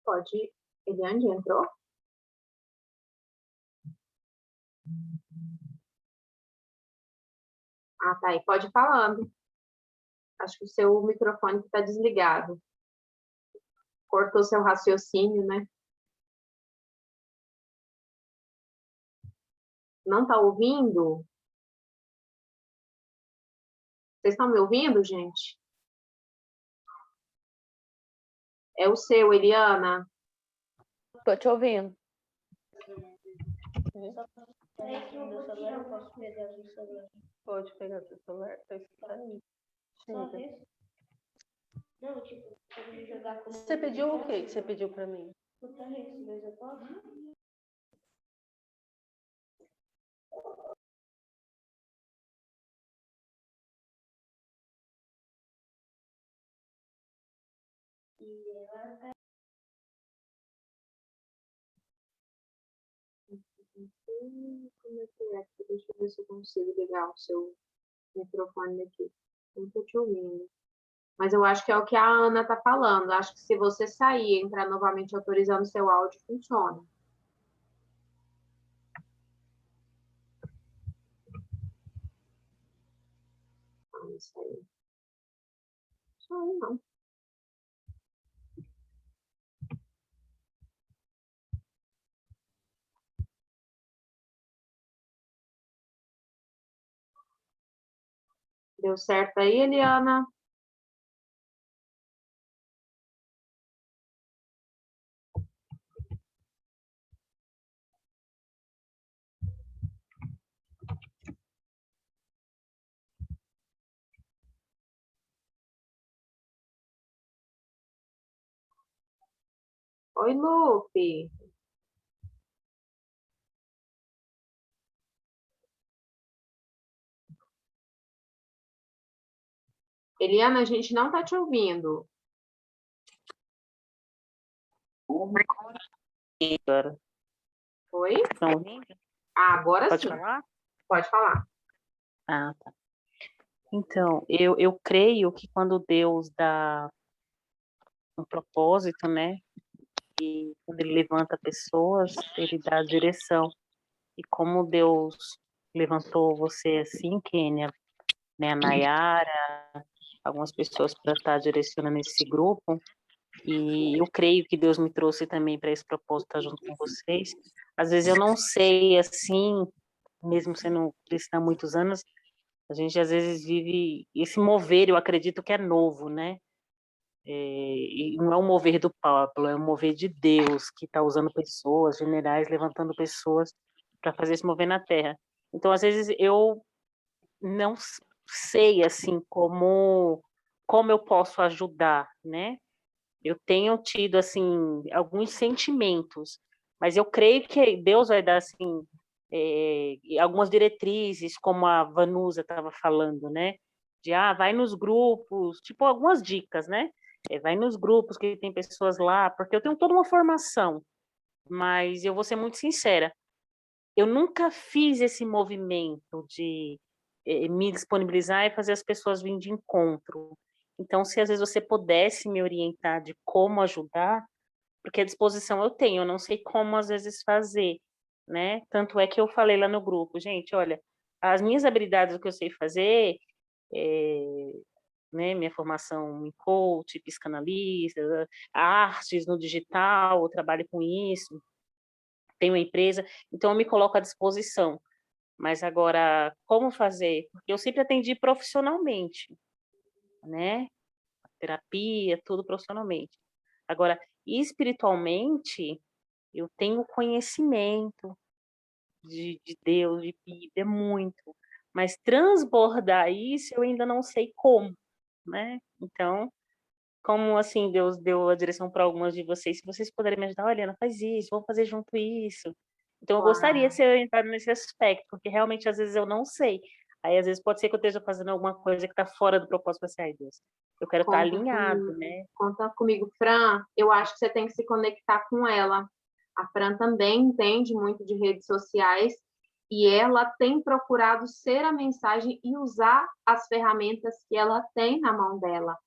Pode. Eliane entrou? Ah, tá aí. Pode ir falando. Acho que o seu microfone está desligado. Cortou seu raciocínio, né? Não está ouvindo? Vocês estão me ouvindo, gente? É o seu, Eliana. Tô te ouvindo. Pode pegar seu celular, tá escutando? Chega. Não, tipo, pode jogar como... Você pediu o quê que você pediu pra mim? Como é que é aqui? Deixa eu ver se eu consigo ligar o seu microfone aqui. Não estou te ouvindo. Mas eu acho que é o que a Ana está falando. Acho que se você sair e entrar novamente autorizando seu áudio, funciona. Ah, isso aí. Isso aí não. Deu certo aí, Eliana? Oi, Lupe. Eliana, a gente não está te ouvindo. Agora. Oi? Estão ouvindo? Ah, agora Pode sim. falar? Pode falar. Ah, tá. Então, eu creio que quando Deus dá um propósito, né? E quando ele levanta pessoas, ele dá a direção. E como Deus levantou você assim, Kênia, né, a Nayara, algumas pessoas para estar direcionando esse grupo, e eu creio que Deus me trouxe também para esse propósito estar junto com vocês. Às vezes eu não sei, assim, mesmo sendo cristã há muitos anos, a gente às vezes vive esse mover, eu acredito que é novo, né? E não é o mover do Pablo, é o mover de Deus, que está usando pessoas, generais, levantando pessoas para fazer esse mover na terra. Então, às vezes, eu não sei, assim, como eu posso ajudar, né? Eu tenho tido, assim, alguns sentimentos, mas eu creio que Deus vai dar, assim, algumas diretrizes, como a Vanusa estava falando, né? De, vai nos grupos, tipo, algumas dicas, né? Vai nos grupos que tem pessoas lá, porque eu tenho toda uma formação, mas eu vou ser muito sincera, eu nunca fiz esse movimento de me disponibilizar e fazer as pessoas virem de encontro. Então, se às vezes você pudesse me orientar de como ajudar, porque a disposição eu tenho, eu não sei como às vezes fazer, né? Tanto é que eu falei lá no grupo, gente, olha, as minhas habilidades, o que eu sei fazer, é, né, minha formação em coach, psicanalista, artes no digital, eu trabalho com isso, tenho uma empresa, então eu me coloco à disposição. Mas agora, como fazer? Porque eu sempre atendi profissionalmente, né? Terapia, tudo profissionalmente. Agora, espiritualmente, eu tenho conhecimento de Deus, de Bíblia, muito. Mas transbordar isso, eu ainda não sei como, né? Então, como assim Deus deu a direção para algumas de vocês, se vocês puderem me ajudar, olha, Ana, faz isso, vamos fazer junto isso. Então eu gostaria de ser orientada nesse aspecto, porque realmente às vezes eu não sei. Aí às vezes pode ser que eu esteja fazendo alguma coisa que está fora do propósito para ser, ai Deus, eu quero estar alinhado, né? Conta comigo, Fran. Eu acho que você tem que se conectar com ela. A Fran também entende muito de redes sociais E ela tem procurado ser a mensagem e usar as ferramentas que ela tem na mão dela,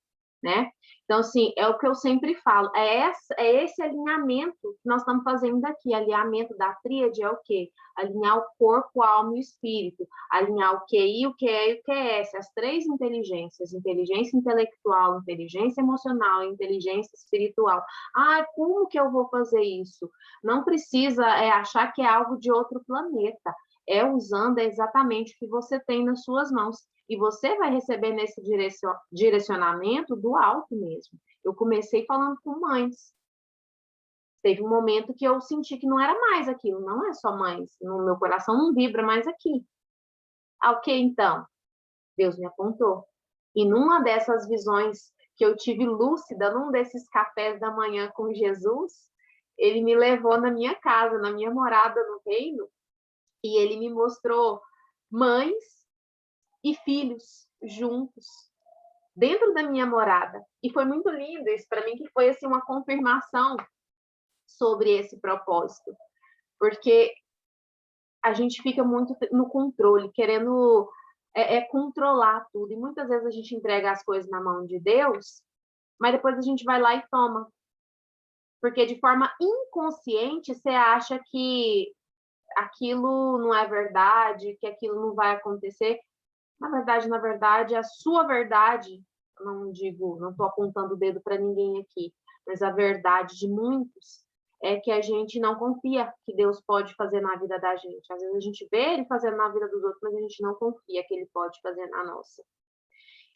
né? Então, assim, é o que eu sempre falo, é esse alinhamento que nós estamos fazendo aqui, alinhamento da tríade é o quê? Alinhar o corpo, a alma e o espírito, alinhar o QI, o QE e o QS, as três inteligências, inteligência intelectual, inteligência emocional e inteligência espiritual. Ah, como que eu vou fazer isso? Não precisa achar que é algo de outro planeta, é usando exatamente o que você tem nas suas mãos. E você vai receber nesse direcionamento do alto mesmo. Eu comecei falando com mães. Teve um momento que eu senti que não era mais aquilo, não é só mães. No meu coração não vibra mais aqui. Ah, ok, então. Deus me apontou. E numa dessas visões que eu tive lúcida, num desses cafés da manhã com Jesus, ele me levou na minha casa, na minha morada no reino, e ele me mostrou mães e filhos juntos dentro da minha morada. E foi muito lindo isso para mim, que foi assim uma confirmação sobre esse propósito, porque a gente fica muito no controle, querendo controlar tudo, e muitas vezes a gente entrega as coisas na mão de Deus, mas depois a gente vai lá e toma, porque de forma inconsciente você acha que aquilo não é verdade, que aquilo não vai acontecer. Na verdade, a sua verdade, não digo, não estou apontando o dedo para ninguém aqui, mas a verdade de muitos é que a gente não confia que Deus pode fazer na vida da gente. Às vezes a gente vê Ele fazendo na vida dos outros, mas a gente não confia que Ele pode fazer na nossa.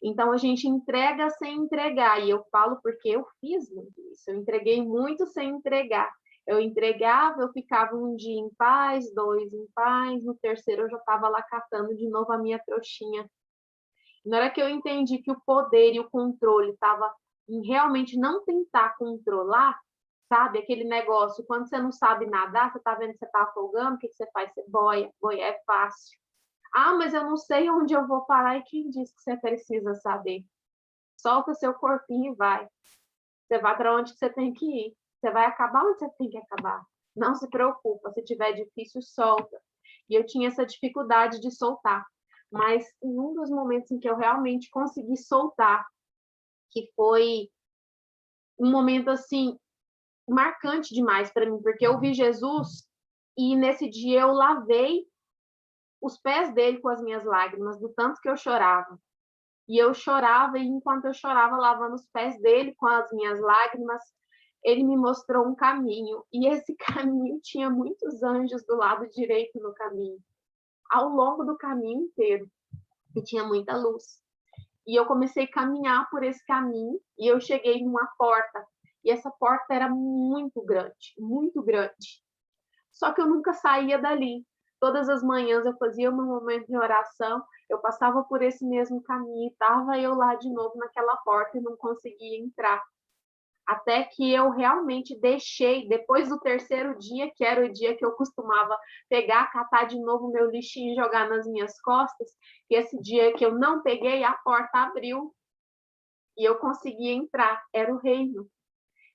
Então a gente entrega sem entregar, e eu falo porque eu fiz muito isso, eu entreguei muito sem entregar. Eu entregava, eu ficava um dia em paz, 2 em paz, no terceiro eu já estava lá catando de novo a minha trouxinha. Na hora que eu entendi que o poder e o controle estava em realmente não tentar controlar, sabe? Aquele negócio, quando você não sabe nadar, você está vendo que você está afogando, o que você faz? Você boia. Boia é fácil. Ah, mas eu não sei onde eu vou parar. E quem disse que você precisa saber? Solta seu corpinho e vai. Você vai para onde você tem que ir. Você vai acabar onde você tem que acabar. Não se preocupa. Se tiver difícil, solta. E eu tinha essa dificuldade de soltar. Mas em um dos momentos em que eu realmente consegui soltar, que foi um momento assim marcante demais para mim, porque eu vi Jesus e nesse dia eu lavei os pés dele com as minhas lágrimas, do tanto que eu chorava. E eu chorava, e enquanto eu chorava, lavando os pés dele com as minhas lágrimas, ele me mostrou um caminho. E esse caminho tinha muitos anjos do lado direito no caminho, ao longo do caminho inteiro. E tinha muita luz. E eu comecei a caminhar por esse caminho, e eu cheguei numa porta. E essa porta era muito grande, muito grande. Só que eu nunca saía dali. Todas as manhãs eu fazia o meu momento de oração, eu passava por esse mesmo caminho, estava eu lá de novo naquela porta e não conseguia entrar. Até que eu realmente deixei, depois do terceiro dia, que era o dia que eu costumava pegar, catar de novo o meu lixinho e jogar nas minhas costas, e esse dia que eu não peguei, a porta abriu e eu consegui entrar, era o reino.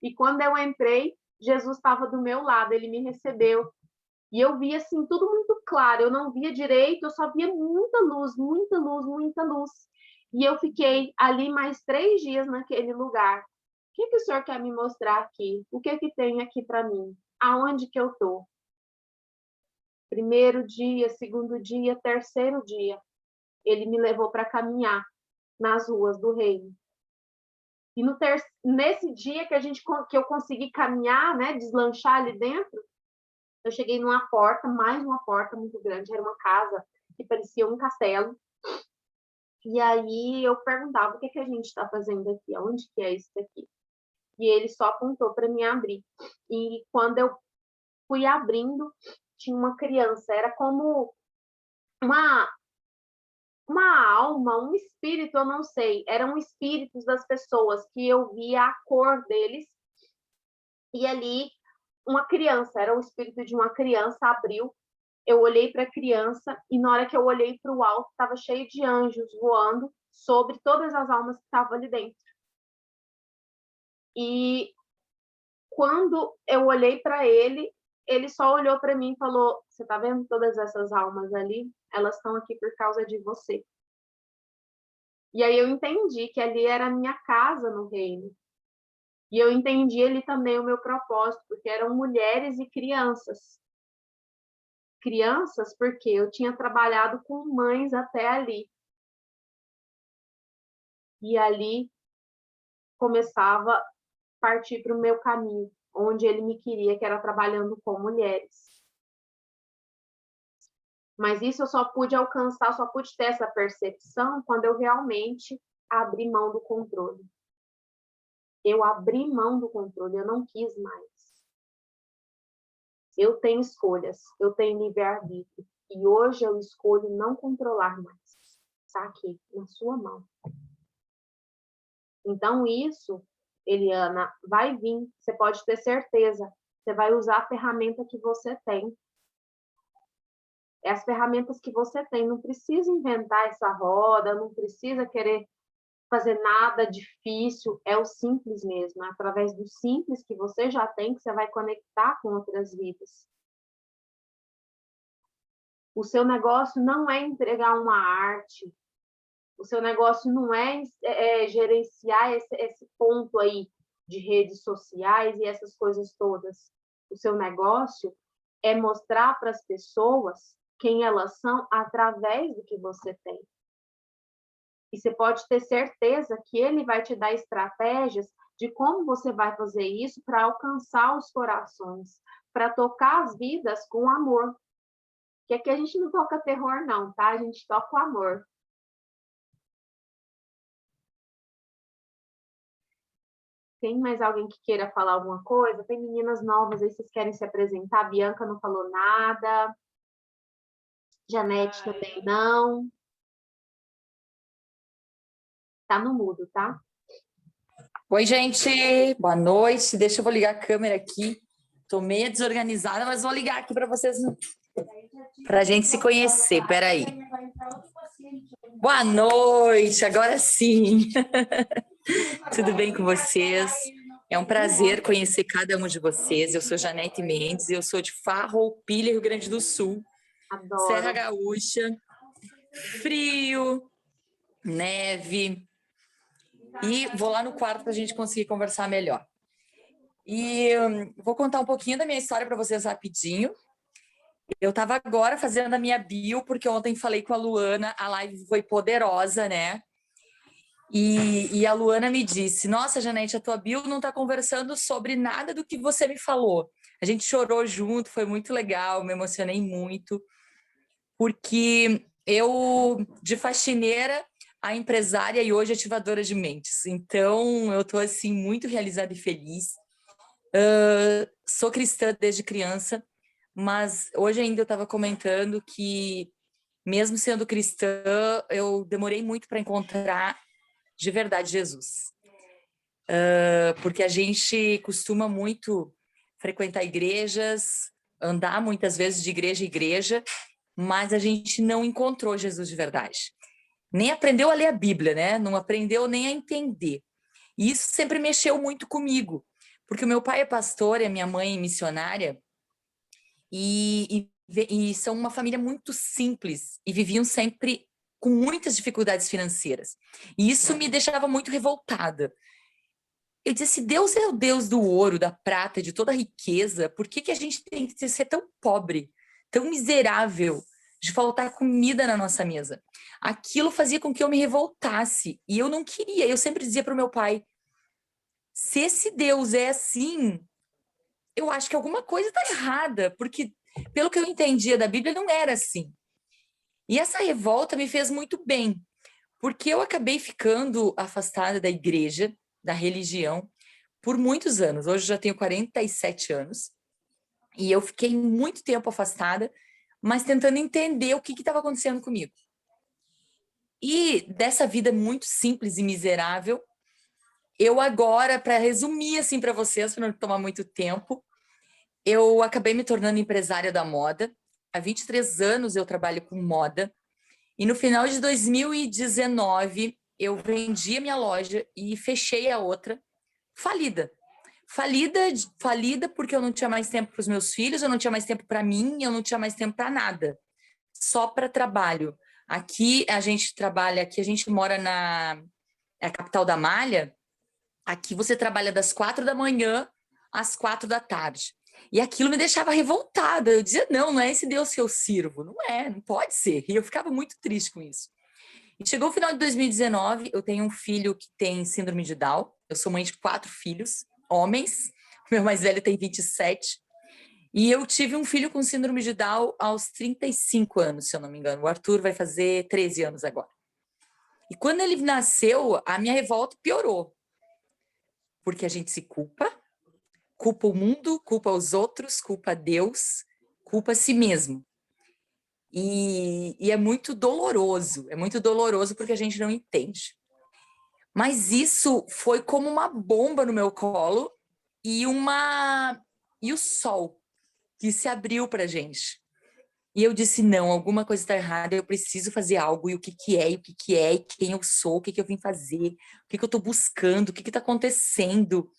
E quando eu entrei, Jesus estava do meu lado, ele me recebeu. E eu via assim tudo muito claro, eu não via direito, eu só via muita luz, muita luz, muita luz. E eu fiquei ali mais 3 dias naquele lugar. O que o senhor quer me mostrar aqui? O que tem aqui para mim? Aonde que eu estou? Primeiro dia, segundo dia, terceiro dia, ele me levou para caminhar nas ruas do reino. E nesse dia que eu consegui caminhar, né, deslanchar ali dentro, eu cheguei numa porta, mais uma porta muito grande, era uma casa que parecia um castelo. E aí eu perguntava, o que a gente está fazendo aqui? Onde que é isso daqui? E ele só apontou para mim abrir. E quando eu fui abrindo, tinha uma criança, era como uma alma, um espírito, eu não sei, eram espíritos das pessoas que eu via a cor deles. E ali uma criança, era o espírito de uma criança, abriu. Eu olhei para a criança e na hora que eu olhei para o alto, estava cheio de anjos voando sobre todas as almas que estavam ali dentro. E quando eu olhei para ele, ele só olhou para mim e falou: você tá vendo todas essas almas ali? Elas estão aqui por causa de você. E aí eu entendi que ali era a minha casa no reino. E eu entendi ali também o meu propósito, porque eram mulheres e crianças. Crianças, porque eu tinha trabalhado com mães até ali. E ali começava a partir para o meu caminho, onde ele me queria, que era trabalhando com mulheres. Mas isso eu só pude alcançar, só pude ter essa percepção quando eu realmente abri mão do controle. Eu abri mão do controle, eu não quis mais. Eu tenho escolhas, eu tenho livre-arbítrio. E hoje eu escolho não controlar mais. Está aqui, na sua mão. Então isso, Eliana, vai vir. Você pode ter certeza. Você vai usar a ferramenta que você tem. É as ferramentas que você tem. Não precisa inventar essa roda, não precisa querer fazer nada difícil. É o simples mesmo. É através do simples que você já tem que você vai conectar com outras vidas. O seu negócio não é entregar uma arte. O seu negócio não é gerenciar esse ponto aí de redes sociais e essas coisas todas. O seu negócio é mostrar para as pessoas quem elas são através do que você tem. E você pode ter certeza que ele vai te dar estratégias de como você vai fazer isso para alcançar os corações, para tocar as vidas com amor. Que aqui a gente não toca terror, não, tá? A gente toca o amor. Tem mais alguém que queira falar alguma coisa? Tem meninas novas aí, vocês querem se apresentar? A Bianca não falou nada. Janete também não. Tá no mudo, tá? Oi, gente. Boa noite. Deixa eu vou ligar a câmera aqui. Tô meio desorganizada, mas vou ligar aqui para vocês, para a gente se conhecer. Peraí. Boa noite. Agora sim. Tudo bem com vocês? É um prazer conhecer cada um de vocês. Eu sou Janete Mendes, eu sou de Farroupilha, Rio Grande do Sul. Adoro. Serra Gaúcha. Frio, neve. E vou lá no quarto para a gente conseguir conversar melhor. E vou contar um pouquinho da minha história para vocês rapidinho. Eu estava agora fazendo a minha bio, porque ontem falei com a Luana, a live foi poderosa, né? E a Luana me disse, nossa, Janete, a tua bio não está conversando sobre nada do que você me falou. A gente chorou junto, foi muito legal, me emocionei muito, porque eu, de faxineira, a empresária e hoje ativadora de mentes. Então, eu estou, assim, muito realizada e feliz. Sou cristã desde criança, mas hoje ainda eu estava comentando que, mesmo sendo cristã, eu demorei muito para encontrar de verdade Jesus. Porque a gente costuma muito frequentar igrejas, andar muitas vezes de igreja em igreja, mas a gente não encontrou Jesus de verdade. Nem aprendeu a ler a Bíblia, né? Não aprendeu nem a entender. E isso sempre mexeu muito comigo, porque o meu pai é pastor e a minha mãe é missionária, e são uma família muito simples, e viviam sempre com muitas dificuldades financeiras. E isso me deixava muito revoltada. Eu disse, se Deus é o Deus do ouro, da prata, de toda a riqueza, por que a gente tem que ser tão pobre, tão miserável, de faltar comida na nossa mesa? Aquilo fazia com que eu me revoltasse, e eu não queria. Eu sempre dizia para o meu pai, se esse Deus é assim, eu acho que alguma coisa está errada, porque pelo que eu entendia da Bíblia, não era assim. E essa revolta me fez muito bem, porque eu acabei ficando afastada da igreja, da religião, por muitos anos. Hoje eu já tenho 47 anos, e eu fiquei muito tempo afastada, mas tentando entender o que estava acontecendo comigo. E dessa vida muito simples e miserável, eu agora, para resumir assim para vocês, para não tomar muito tempo, eu acabei me tornando empresária da moda. Há 23 anos eu trabalho com moda. E no final de 2019, eu vendi a minha loja e fechei a outra, falida. falida porque eu não tinha mais tempo para os meus filhos, eu não tinha mais tempo para mim, eu não tinha mais tempo para nada, só para trabalho. Aqui a gente trabalha, aqui a gente mora na capital da Malha, aqui você trabalha das 4 da manhã às 4 da tarde. E aquilo me deixava revoltada. Eu dizia, não é esse Deus que eu sirvo. Não é, não pode ser. E eu ficava muito triste com isso. E chegou o final de 2019, eu tenho um filho que tem síndrome de Down. Eu sou mãe de 4 filhos, homens. O meu mais velho tem 27. E eu tive um filho com síndrome de Down aos 35 anos, se eu não me engano. O Arthur vai fazer 13 anos agora. E quando ele nasceu, a minha revolta piorou. Porque a gente se culpa o mundo, culpa os outros, culpa Deus, culpa a si mesmo. E é muito doloroso porque a gente não entende. Mas isso foi como uma bomba no meu colo e o sol que se abriu pra gente. E eu disse, não, alguma coisa está errada, eu preciso fazer algo, e o que que é, e quem eu sou, o que que eu vim fazer, o que que eu estou buscando, o que que está acontecendo.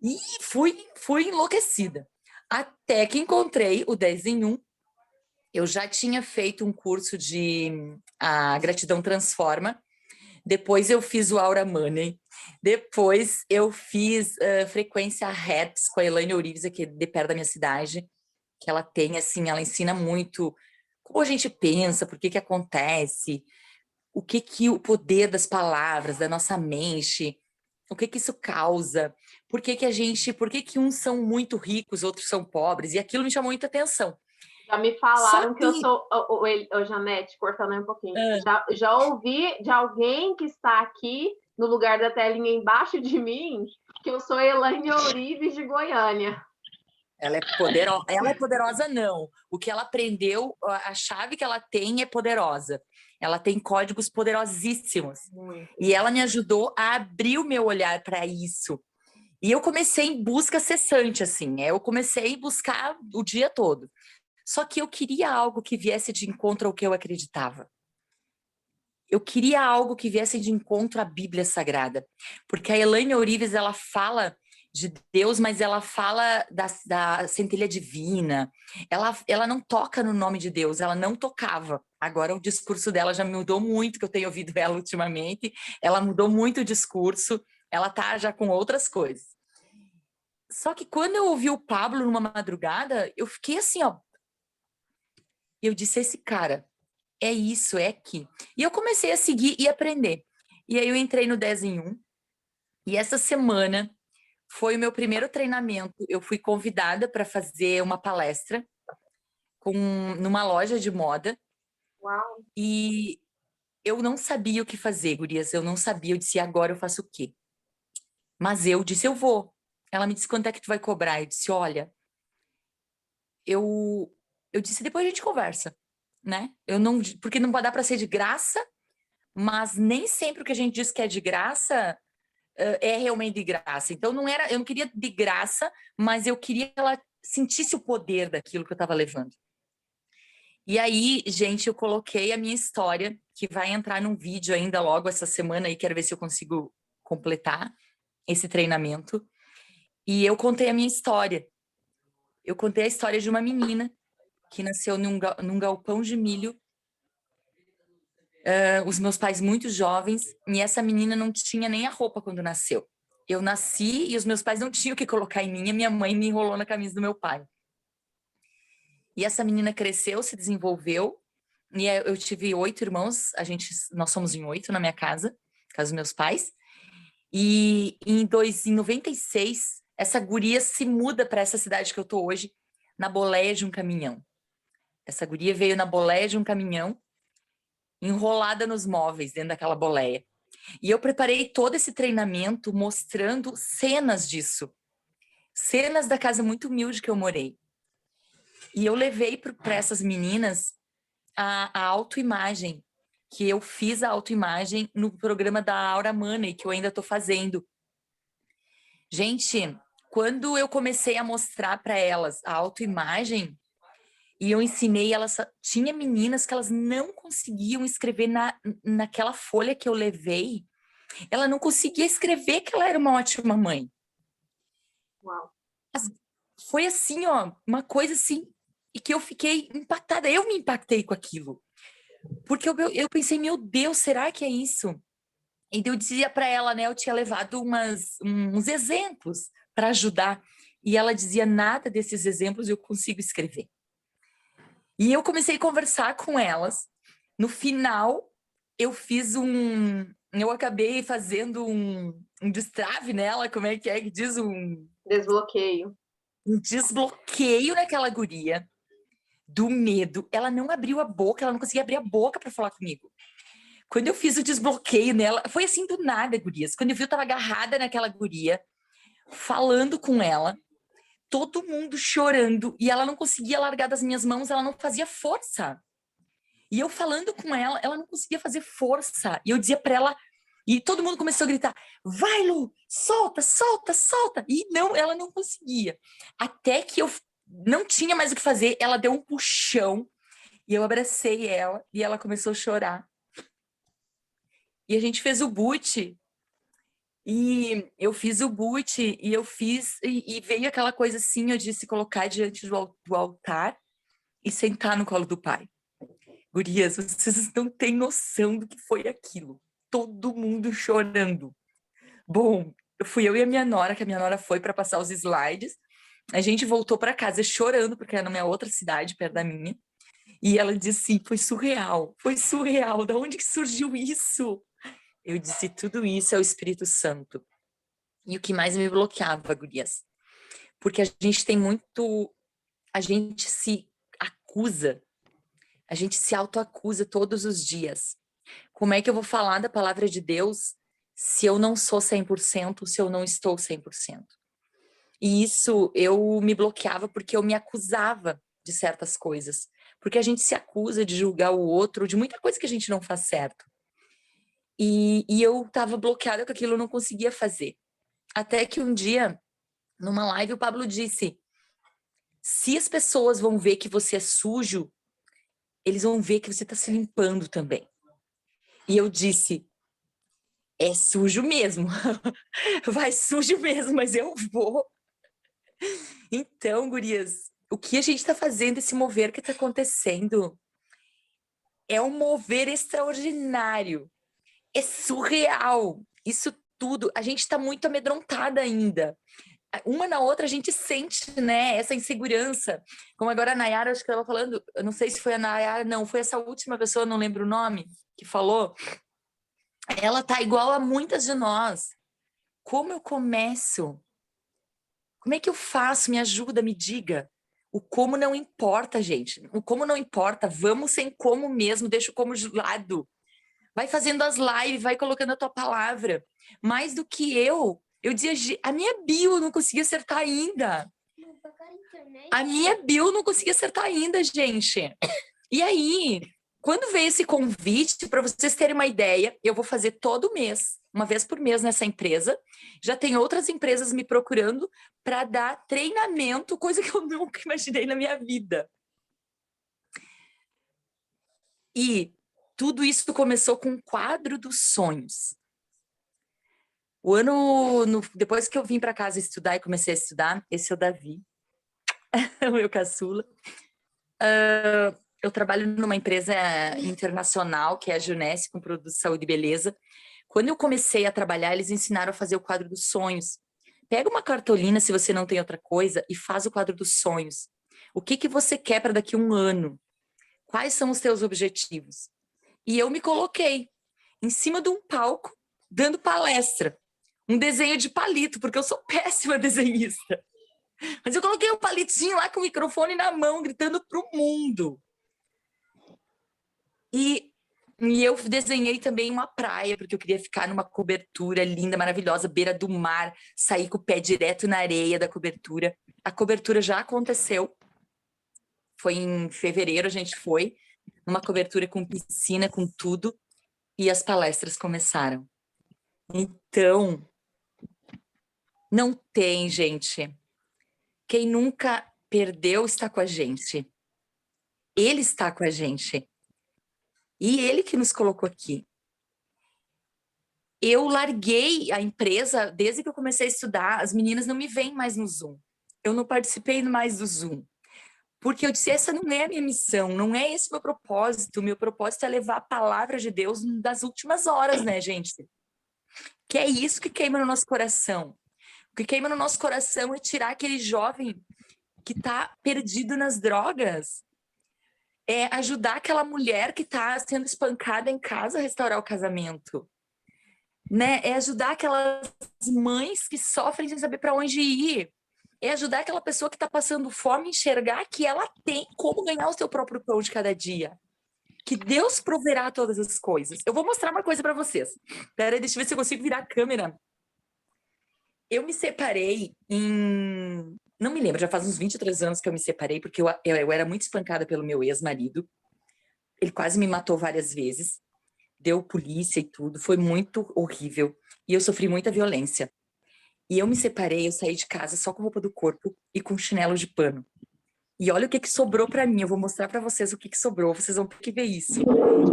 E fui enlouquecida. Até que encontrei o 10 em 1. Eu já tinha feito um curso de a Gratidão Transforma. Depois eu fiz o Aura Money. Depois eu fiz Frequência Hertz com a Elaine Ourives, aqui de perto da minha cidade. Que ela tem, assim, ela ensina muito como a gente pensa, por que que acontece, o que que o poder das palavras, da nossa mente, o que que isso causa, por que que uns são muito ricos, outros são pobres, e aquilo me chamou muita atenção. Já me falaram que eu sou, Janete, cortando aí um pouquinho, já ouvi de alguém que está aqui no lugar da telinha embaixo de mim, que eu sou Elaine Ourives de Goiânia. Ela é poderosa não. O que ela aprendeu, a chave que ela tem é poderosa. Ela tem códigos poderosíssimos. E ela me ajudou a abrir o meu olhar para isso. E eu comecei em busca cessante, assim. Eu comecei a buscar o dia todo. Só que eu queria algo que viesse de encontro ao que eu acreditava. Eu queria algo que viesse de encontro à Bíblia Sagrada. Porque a Elaine Ourives, ela fala de Deus, mas ela fala da centelha divina. Ela não toca no nome de Deus, ela não tocava. Agora o discurso dela já mudou muito, que eu tenho ouvido ela ultimamente. Ela mudou muito o discurso, ela tá já com outras coisas. Só que quando eu ouvi o Pablo numa madrugada, eu fiquei assim, ó. Eu disse, esse cara, é isso, é aqui. E eu comecei a seguir e aprender. E aí eu entrei no 10 em 1. E essa semana foi o meu primeiro treinamento. Eu fui convidada para fazer uma palestra numa loja de moda. Uau! E eu não sabia o que fazer, gurias. Eu não sabia. Eu disse, agora eu faço o quê? Mas eu disse, eu vou. Ela me disse, quanto é que tu vai cobrar? Eu disse, olha, eu disse, depois a gente conversa, né? Porque não pode dar para ser de graça, mas nem sempre o que a gente diz que é de graça é realmente de graça. Então eu não queria de graça, mas eu queria que ela sentisse o poder daquilo que eu estava levando. E aí, gente, eu coloquei a minha história, que vai entrar num vídeo ainda logo essa semana aí, quero ver se eu consigo completar esse treinamento. E eu contei a minha história. Eu contei a história de uma menina que nasceu num galpão de milho, os meus pais muito jovens, e essa menina não tinha nem a roupa quando nasceu. Eu nasci e os meus pais não tinham o que colocar em mim, e minha mãe me enrolou na camisa do meu pai. E essa menina cresceu, se desenvolveu, e eu tive 8 irmãos, nós somos em 8 na minha casa dos meus pais, e em 96, essa guria se muda para essa cidade que eu tô hoje, na boleia de um caminhão. Essa guria veio na boleia de um caminhão, enrolada nos móveis, dentro daquela boleia. E eu preparei todo esse treinamento mostrando cenas disso. Cenas da casa muito humilde que eu morei. E eu levei para essas meninas a autoimagem, que eu fiz a autoimagem no programa da Aura Money, que eu ainda estou fazendo. Gente, quando eu comecei a mostrar para elas a autoimagem, e eu ensinei elas, tinha meninas que elas não conseguiam escrever naquela folha que eu levei, ela não conseguia escrever que ela era uma ótima mãe. Uau. Foi assim, ó, uma coisa assim, e que eu fiquei impactada. Eu me impactei com aquilo. Porque eu pensei, meu Deus, será que é isso? E eu dizia para ela, né? Eu tinha levado uns exemplos para ajudar. E ela dizia, nada desses exemplos eu consigo escrever. E eu comecei a conversar com elas. No final, eu acabei fazendo um destrave nela, como é que diz? Desbloqueio. Um desbloqueio naquela guria do medo. Ela não abriu a boca, ela não conseguia abrir a boca para falar comigo. Quando eu fiz o desbloqueio nela, foi assim do nada, gurias. Quando eu vi, eu tava agarrada naquela guria, falando com ela, todo mundo chorando, e ela não conseguia largar das minhas mãos, ela não fazia força. E eu falando com ela não conseguia fazer força. E eu dizia para ela, e todo mundo começou a gritar: vai, Lu, solta, solta, solta. E não, ela não conseguia. Até que eu não tinha mais o que fazer, ela deu um puxão, e eu abracei ela, e ela começou a chorar. E a gente fez o boot, e eu fiz o boot, e eu fiz, e veio aquela coisa assim, eu disse colocar diante do altar e sentar no colo do pai. Gurias, vocês não têm noção do que foi aquilo. Todo mundo chorando. Bom, fui eu e a minha nora, que a minha nora foi para passar os slides. A gente voltou para casa chorando, porque era na minha outra cidade, perto da minha. E ela disse assim, foi surreal, foi surreal. Da onde que surgiu isso? Eu disse, tudo isso é o Espírito Santo. E o que mais me bloqueava, gurias? Porque a gente tem muito... A gente se acusa, a gente se autoacusa todos os dias. Como é que eu vou falar da palavra de Deus se eu não sou 100%, se eu não estou 100%? E isso eu me bloqueava porque eu me acusava de certas coisas. Porque a gente se acusa de julgar o outro, de muita coisa que a gente não faz certo. E eu estava bloqueada com aquilo, eu não conseguia fazer. Até que um dia, numa live, o Pablo disse: se as pessoas vão ver que você é sujo, eles vão ver que você está se limpando também. E eu disse: é sujo mesmo. Vai sujo mesmo, mas eu vou. Então, gurias, o que a gente está fazendo, esse mover que está acontecendo, é um mover extraordinário. É surreal. Isso tudo, a gente está muito amedrontada ainda. Uma na outra a gente sente, né, essa insegurança. Como agora a Nayara, acho que ela falando, eu não sei se foi a Nayara, não, foi essa última pessoa, não lembro o nome, que falou. Ela tá igual a muitas de nós. Como eu começo? Como é que eu faço? Me ajuda, me diga. O como não importa, gente. O como não importa. Vamos sem como mesmo, deixa o como de lado. Vai fazendo as lives, vai colocando a tua palavra. Mais do que eu dizia, a minha bio eu não conseguia acertar ainda. A minha bio eu não conseguia acertar ainda, gente. E aí, quando veio esse convite, para vocês terem uma ideia, eu vou fazer todo mês, uma vez por mês nessa empresa. Já tem outras empresas me procurando para dar treinamento, coisa que eu nunca imaginei na minha vida. E tudo isso começou com um quadro dos sonhos. Depois que eu vim para casa estudar e comecei a estudar, esse é o Davi, o meu caçula. Eu trabalho numa empresa internacional, que é a Junesse, com produtos de saúde e beleza. Quando eu comecei a trabalhar, eles ensinaram a fazer o quadro dos sonhos. Pega uma cartolina, se você não tem outra coisa, e faz o quadro dos sonhos. O que você quer para daqui a um ano? Quais são os teus objetivos? E eu me coloquei em cima de um palco, dando palestra. Um desenho de palito, porque eu sou péssima desenhista. Mas eu coloquei um palitinho lá com o microfone na mão, gritando para o mundo. E eu desenhei também uma praia, porque eu queria ficar numa cobertura linda, maravilhosa, beira do mar, sair com o pé direto na areia da cobertura. A cobertura já aconteceu. Foi em fevereiro, a gente foi numa cobertura com piscina, com tudo, e as palestras começaram. Então, não tem, gente. Quem nunca perdeu está com a gente. Ele está com a gente. E ele que nos colocou aqui. eu larguei a empresa desde que eu comecei a estudar. As meninas não me veem mais no Zoom. Eu não participei mais do Zoom. Porque eu disse, essa não é a minha missão, não é esse o meu propósito. O meu propósito é levar a palavra de Deus das últimas horas, né, gente? Que é isso que queima no nosso coração. O que queima no nosso coração é tirar aquele jovem que está perdido nas drogas. É ajudar aquela mulher que está sendo espancada em casa a restaurar o casamento. Né? É ajudar aquelas mães que sofrem sem saber para onde ir. É ajudar aquela pessoa que está passando fome a enxergar que ela tem como ganhar o seu próprio pão de cada dia. Que Deus proverá todas as coisas. Eu vou mostrar uma coisa para vocês. Pera aí, deixa eu ver se eu consigo virar a câmera. Eu me separei em... Não me lembro, já faz uns 23 anos que eu me separei, porque eu era muito espancada pelo meu ex-marido. Ele quase me matou várias vezes. Deu polícia e tudo. Foi muito horrível. E eu sofri muita violência. E eu me separei, eu saí de casa só com roupa do corpo e com chinelo de pano. E olha o que sobrou para mim. Eu vou mostrar para vocês o que sobrou. Vocês vão ter que ver isso.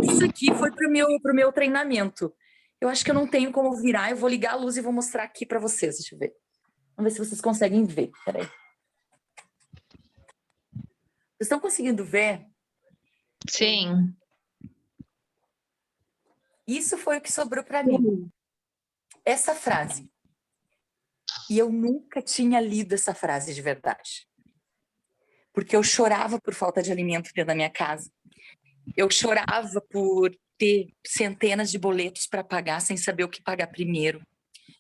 Isso aqui foi pro meu treinamento. Eu acho que eu não tenho como virar. Eu vou ligar a luz e vou mostrar aqui para vocês. Deixa eu ver. Vamos ver se vocês conseguem ver. Peraí. Vocês estão conseguindo ver? Sim. Isso foi o que sobrou para mim. Essa frase. E eu nunca tinha lido essa frase de verdade. Porque eu chorava por falta de alimento dentro da minha casa. Eu chorava por ter centenas de boletos para pagar sem saber o que pagar primeiro.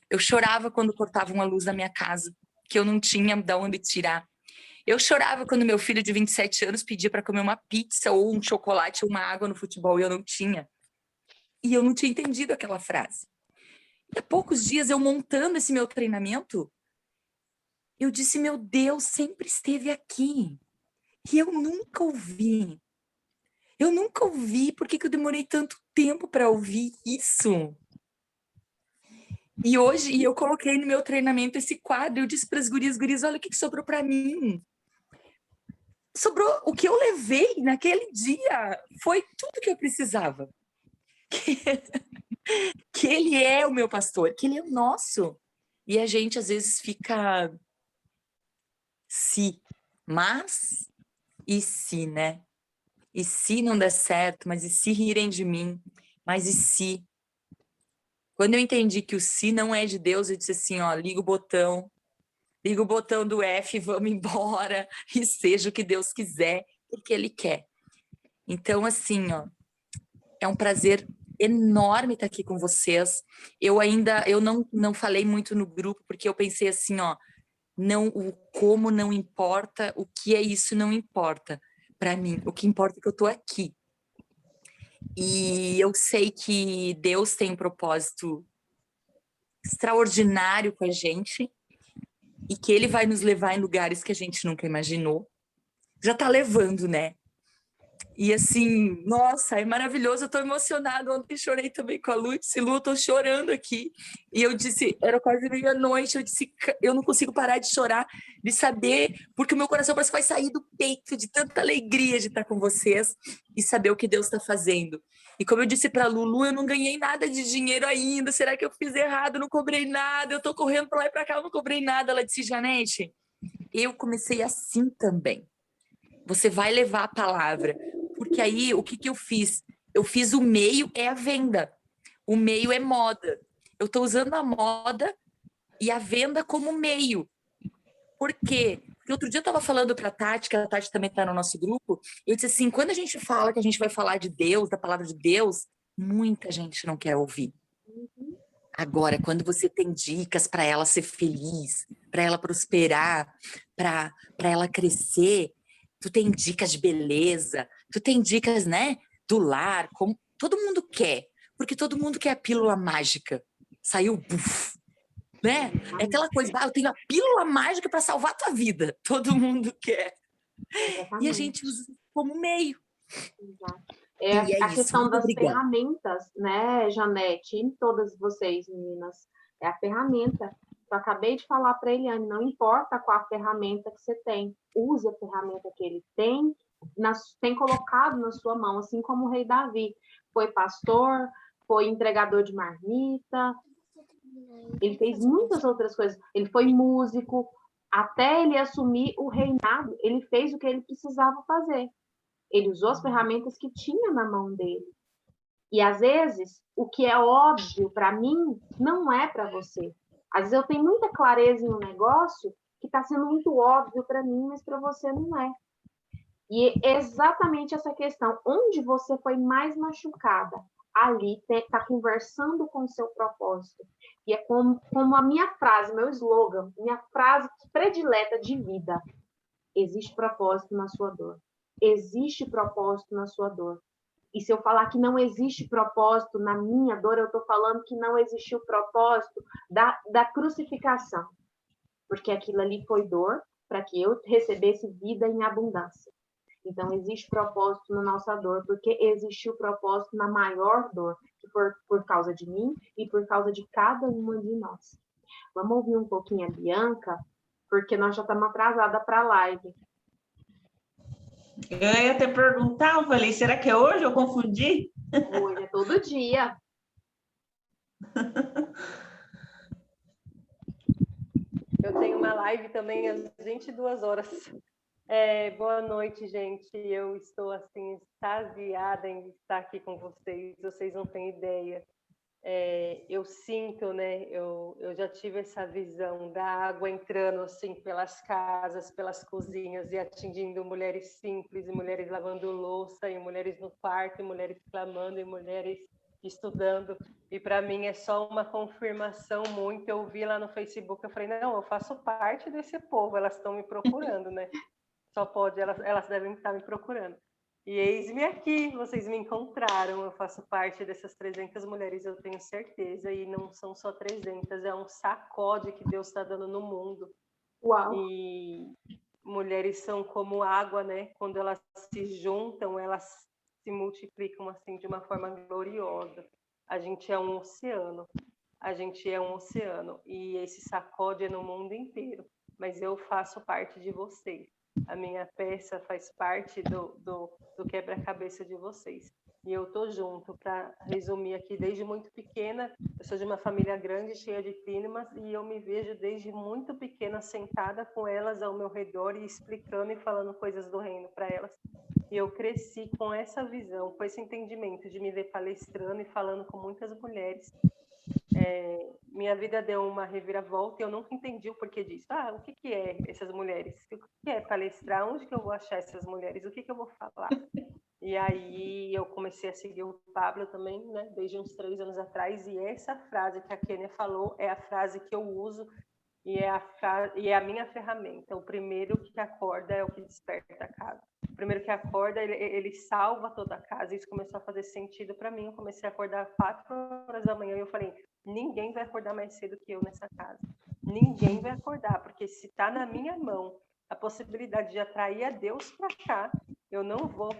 Eu chorava quando cortavam a luz da minha casa, que eu não tinha de onde tirar. Eu chorava quando meu filho de 27 anos pedia para comer uma pizza ou um chocolate ou uma água no futebol e eu não tinha. E eu não tinha entendido aquela frase. E há poucos dias, eu montando esse meu treinamento, eu disse, meu Deus, sempre esteve aqui. E eu nunca ouvi. Eu nunca ouvi. Por que eu demorei tanto tempo para ouvir isso? E hoje, eu coloquei no meu treinamento esse quadro, eu disse para as gurias, olha o que sobrou para mim. Sobrou o que eu levei naquele dia. Foi tudo que eu precisava. Que ele é o meu pastor, que ele é o nosso. E a gente, às vezes, fica... Mas... E se, né? E se não der certo? Mas e se rirem de mim? Mas e se? Quando eu entendi que o se não é de Deus, eu disse assim, ó, liga o botão do F, vamos embora, e seja o que Deus quiser, porque Ele quer. Então, assim, ó, é um prazer enorme estar aqui com vocês. Eu não falei muito no grupo, porque eu pensei assim, ó, não, o como não importa, o que é isso não importa para mim. O que importa é que eu estou aqui. E eu sei que Deus tem um propósito extraordinário com a gente e que Ele vai nos levar em lugares que a gente nunca imaginou. Já está levando, né? E assim, nossa, é maravilhoso, eu tô emocionada. Ontem chorei também com a Lu, disse, Lu, eu tô chorando aqui. E eu disse, era quase meia-noite, eu disse, eu não consigo parar de chorar, de saber, porque o meu coração parece que vai sair do peito de tanta alegria de estar com vocês e saber o que Deus está fazendo. E como eu disse pra Lulu, eu não ganhei nada de dinheiro ainda, será que eu fiz errado? Eu não cobrei nada, eu tô correndo pra lá e pra cá, eu não cobrei nada. Ela disse, Janete, eu comecei assim também. Você vai levar a palavra. Porque aí, o que eu fiz? Eu fiz o meio é a venda. O meio é moda. Eu estou usando a moda e a venda como meio. Por quê? Porque outro dia eu estava falando para a Tati, que a Tati também está no nosso grupo, eu disse assim, quando a gente fala que a gente vai falar de Deus, da palavra de Deus, muita gente não quer ouvir. Agora, quando você tem dicas para ela ser feliz, para ela prosperar, para ela crescer, tu tem dicas de beleza, tu tem dicas, né, do lar, como todo mundo quer, porque todo mundo quer a pílula mágica. Saiu, buf, né? É aquela coisa, eu tenho a pílula mágica para salvar a tua vida. Todo mundo quer. Exatamente. E a gente usa como meio. Exato. E é A isso. questão Muito das obrigada. ferramentas, né, Janete, e todas vocês, meninas, é a ferramenta. Eu acabei de falar para a Eliane, não importa qual a ferramenta que você tem, use a ferramenta que ele tem colocado na sua mão, assim como o rei Davi foi pastor, foi entregador de marmita, ele fez muitas outras coisas. Ele foi músico. Até ele assumir o reinado, ele fez o que ele precisava fazer. Ele usou as ferramentas que tinha na mão dele. E às vezes, o que é óbvio para mim não é para você. Às vezes eu tenho muita clareza em um negócio que está sendo muito óbvio para mim, mas para você não é. E é exatamente essa questão, onde você foi mais machucada, ali está conversando com o seu propósito. E é como a minha frase, meu slogan, minha frase predileta de vida. Existe propósito na sua dor. Existe propósito na sua dor. E se eu falar que não existe propósito na minha dor, eu estou falando que não existiu propósito da crucificação. Porque aquilo ali foi dor para que eu recebesse vida em abundância. Então, existe propósito na nossa dor, porque existiu propósito na maior dor, que foi por causa de mim e por causa de cada uma de nós. Vamos ouvir um pouquinho a Bianca, porque nós já estamos atrasadas para a live. Eu ia até perguntar, eu falei, será que é hoje? Eu confundi? Hoje é todo dia. Eu tenho uma live também às 22 horas. Boa noite, gente. Eu estou, assim, extasiada em estar aqui com vocês. Vocês não têm ideia. Eu sinto, né? Eu já tive essa visão da água entrando, assim, pelas casas, pelas cozinhas e atingindo mulheres simples, e mulheres lavando louça, e mulheres no quarto, e mulheres clamando, e mulheres estudando. E para mim é só uma confirmação muito. Eu vi lá no Facebook, eu falei, não, eu faço parte desse povo, elas estão me procurando, né? Só pode, elas devem estar me procurando. E eis-me aqui, vocês me encontraram, eu faço parte dessas 300 mulheres, eu tenho certeza, e não são só 300, é um sacode que Deus está dando no mundo. Uau! E mulheres são como água, né? Quando elas se juntam, elas se multiplicam assim de uma forma gloriosa. A gente é um oceano, e esse sacode é no mundo inteiro, mas eu faço parte de vocês. A minha peça faz parte do quebra-cabeça de vocês. E eu tô junto, para resumir aqui, desde muito pequena, eu sou de uma família grande, cheia de primas, e eu me vejo desde muito pequena sentada com elas ao meu redor e explicando e falando coisas do reino para elas. E eu cresci com essa visão, com esse entendimento de me ver palestrando e falando com muitas mulheres. Minha vida deu uma reviravolta e eu nunca entendi o porquê disso. O que é essas mulheres? O que é palestrar? Onde que eu vou achar essas mulheres? O que eu vou falar? E aí eu comecei a seguir o Pablo também, né? Desde uns 3 anos atrás. E essa frase que a Kênia falou é a frase que eu uso e é a minha ferramenta. O primeiro que acorda é o que desperta a casa. O primeiro que acorda, ele salva toda a casa. Isso começou a fazer sentido para mim. Eu comecei a acordar 4 horas da manhã e eu falei, ninguém vai acordar mais cedo que eu nessa casa. Ninguém vai acordar, porque se está na minha mão a possibilidade de atrair a Deus para cá, eu não vou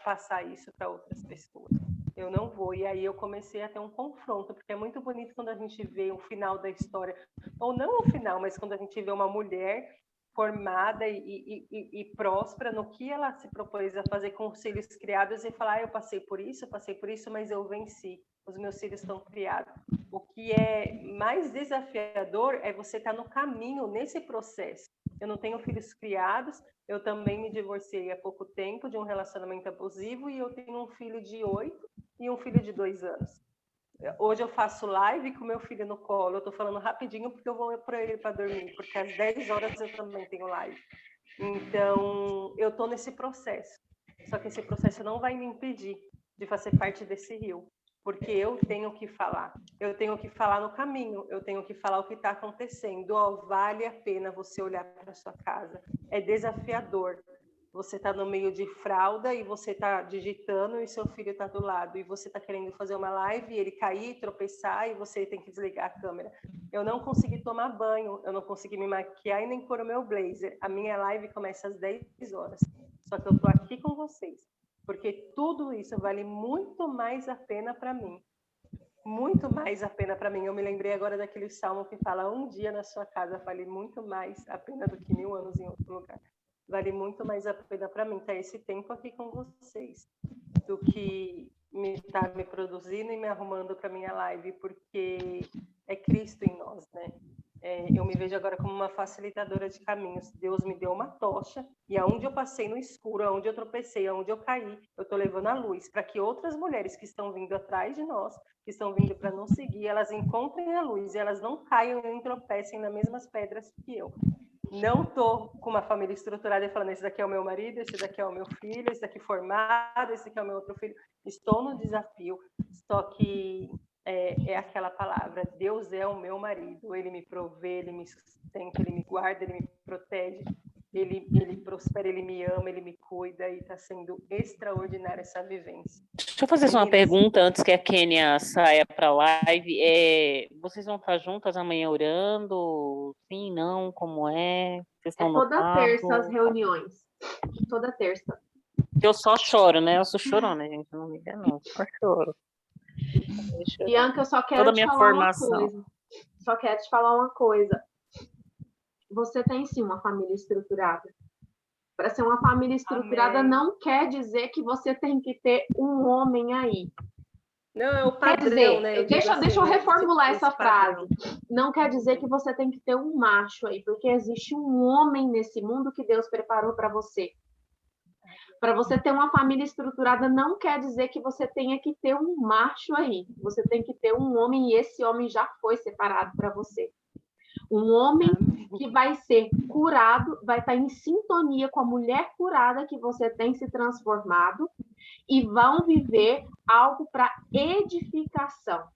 passar isso para outras pessoas. Eu não vou. E aí eu comecei a ter um confronto, porque é muito bonito quando a gente vê o final da história, ou não o final, mas quando a gente vê uma mulher formada e próspera no que ela se propôs a fazer com os filhos criados e falar, eu passei por isso, mas eu venci. Os meus filhos estão criados. O que é mais desafiador é você estar no caminho, nesse processo. Eu não tenho filhos criados, eu também me divorciei há pouco tempo de um relacionamento abusivo e eu tenho um filho de 8 e um filho de 2 anos. Hoje eu faço live com meu filho no colo, eu estou falando rapidinho porque eu vou para ele para dormir, porque às 10 horas eu também tenho live. Então, eu estou nesse processo. Só que esse processo não vai me impedir de fazer parte desse rio, porque eu tenho que falar no caminho, eu tenho que falar o que está acontecendo. Vale a pena você olhar para sua casa, é desafiador. Você está no meio de fralda e você está digitando e seu filho está do lado, e você está querendo fazer uma live e ele cair, tropeçar e você tem que desligar a câmera. Eu não consegui tomar banho, eu não consegui me maquiar e nem pôr o meu blazer. A minha live começa às 10 horas, só que eu estou aqui com vocês, porque tudo isso vale muito mais a pena para mim. Muito mais a pena para mim. Eu me lembrei agora daquele salmo que fala, um dia na sua casa vale muito mais a pena do que 1000 anos em outro lugar. Vale muito mais a pena para mim estar esse tempo aqui com vocês do que me produzindo e me arrumando para minha live, porque é Cristo em nós, né? Eu me vejo agora como uma facilitadora de caminhos. Deus me deu uma tocha e aonde eu passei no escuro, aonde eu tropecei, aonde eu caí, eu estou levando a luz para que outras mulheres que estão vindo atrás de nós, que estão vindo para nos seguir, elas encontrem a luz e elas não caiam e nem tropecem nas mesmas pedras que eu. Não estou com uma família estruturada e falando, esse daqui é o meu marido, esse daqui é o meu filho, esse daqui formado, esse daqui é o meu outro filho. Estou no desafio, só que é aquela palavra, Deus é o meu marido, ele me provê, ele me sustenta, ele me guarda, ele me protege, ele prospera, ele me ama, ele me cuida, e está sendo extraordinária essa vivência. Deixa eu fazer só uma pergunta antes que a Kênia saia para a live. Vocês vão estar juntas amanhã orando? Sim, não? Como é? Vocês estão no toda carro? terça as reuniões. Toda terça. Eu só choro, né? Eu sou chorona, gente. Não me engano, não. Só choro. Bianca, eu só quero Toda a te minha falar formação. uma coisa. Só quero te falar uma coisa. Você tem sim uma família estruturada. Para ser uma família estruturada Amém. não quer dizer que você tem que ter um homem aí. Não, é o Quer padrão, dizer, né? Eu deixa digo assim, eu né? reformular Esse essa padrão. frase. Não quer dizer que você tem que ter um macho aí, porque existe um homem nesse mundo que Deus preparou para você. Para você ter uma família estruturada não quer dizer que você tenha que ter um macho aí. Você tem que ter um homem e esse homem já foi separado para você. Um homem que vai ser curado, vai estar em sintonia com a mulher curada que você tem se transformado e vão viver algo para edificação,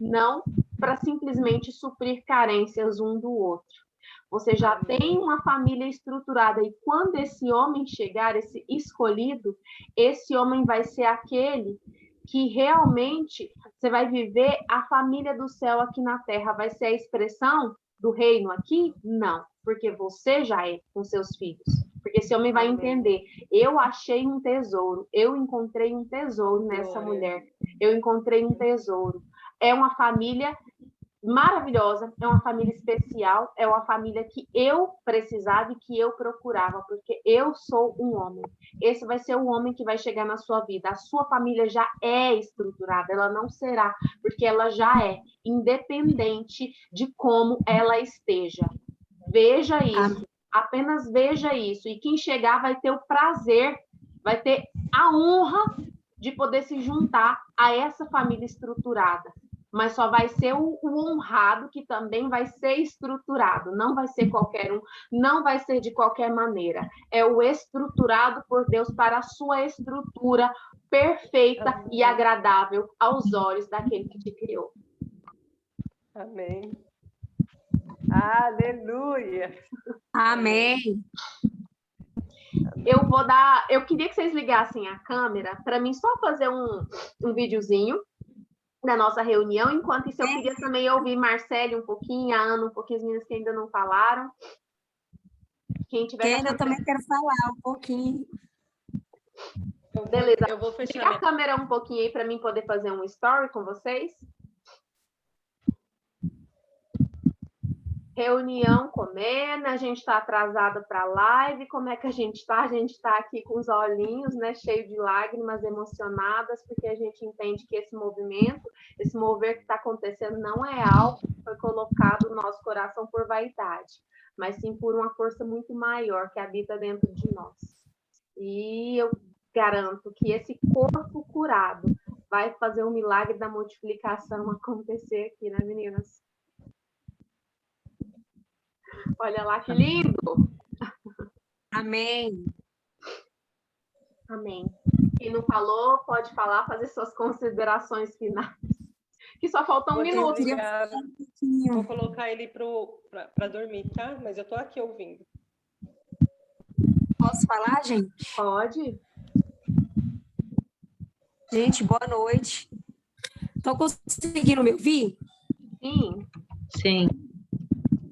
não para simplesmente suprir carências um do outro. Você já tem uma família estruturada e quando esse homem chegar, esse escolhido, esse homem vai ser aquele que realmente você vai viver a família do céu aqui na terra. Vai ser a expressão do reino aqui? Não, porque você já é com seus filhos. Porque esse homem vai entender, eu achei um tesouro, eu encontrei um tesouro nessa mulher, eu encontrei um tesouro. É uma família maravilhosa, é uma família especial, é uma família que eu precisava e que eu procurava, porque eu sou um homem. Esse vai ser o homem que vai chegar na sua vida. A sua família já é estruturada, ela não será, porque ela já é, independente de como ela esteja. Veja isso, apenas veja isso. E quem chegar vai ter o prazer, vai ter a honra de poder se juntar a essa família estruturada. Mas só vai ser o honrado que também vai ser estruturado. Não vai ser qualquer um, não vai ser de qualquer maneira. É o estruturado por Deus para a sua estrutura perfeita e agradável aos olhos daquele que te criou. Amém. Aleluia. Amém. Eu queria que vocês ligassem a câmera para mim só fazer um videozinho da nossa reunião. Enquanto isso, eu queria também ouvir Marcele um pouquinho, a Ana um pouquinho, as meninas que ainda não falaram. Quem tiver... Eu também quero falar um pouquinho. Beleza. Eu vou fechar Liga a câmera um pouquinho aí para mim poder fazer um story com vocês. Reunião comendo, a gente está atrasada para a live. Como é que a gente está? A gente está aqui com os olhinhos, né, cheio de lágrimas, emocionadas, porque a gente entende que esse movimento, esse mover que está acontecendo não é algo que foi colocado no nosso coração por vaidade, mas sim por uma força muito maior que habita dentro de nós. E eu garanto que esse corpo curado vai fazer o milagre da multiplicação acontecer aqui, né, meninas? Olha lá que lindo! Amém. Amém. Quem não falou, pode falar, fazer suas considerações finais. Que só falta um minuto. Vou colocar ele para dormir, tá? Mas eu estou aqui ouvindo. Posso falar, gente? Pode. Gente, boa noite. Estão conseguindo me ouvir? Sim. Sim.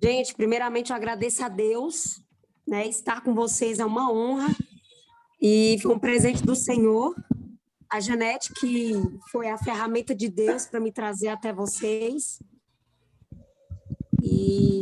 Gente, primeiramente eu agradeço a Deus, né? Estar com vocês é uma honra e foi um presente do Senhor. A Janete, que foi a ferramenta de Deus para me trazer até vocês. E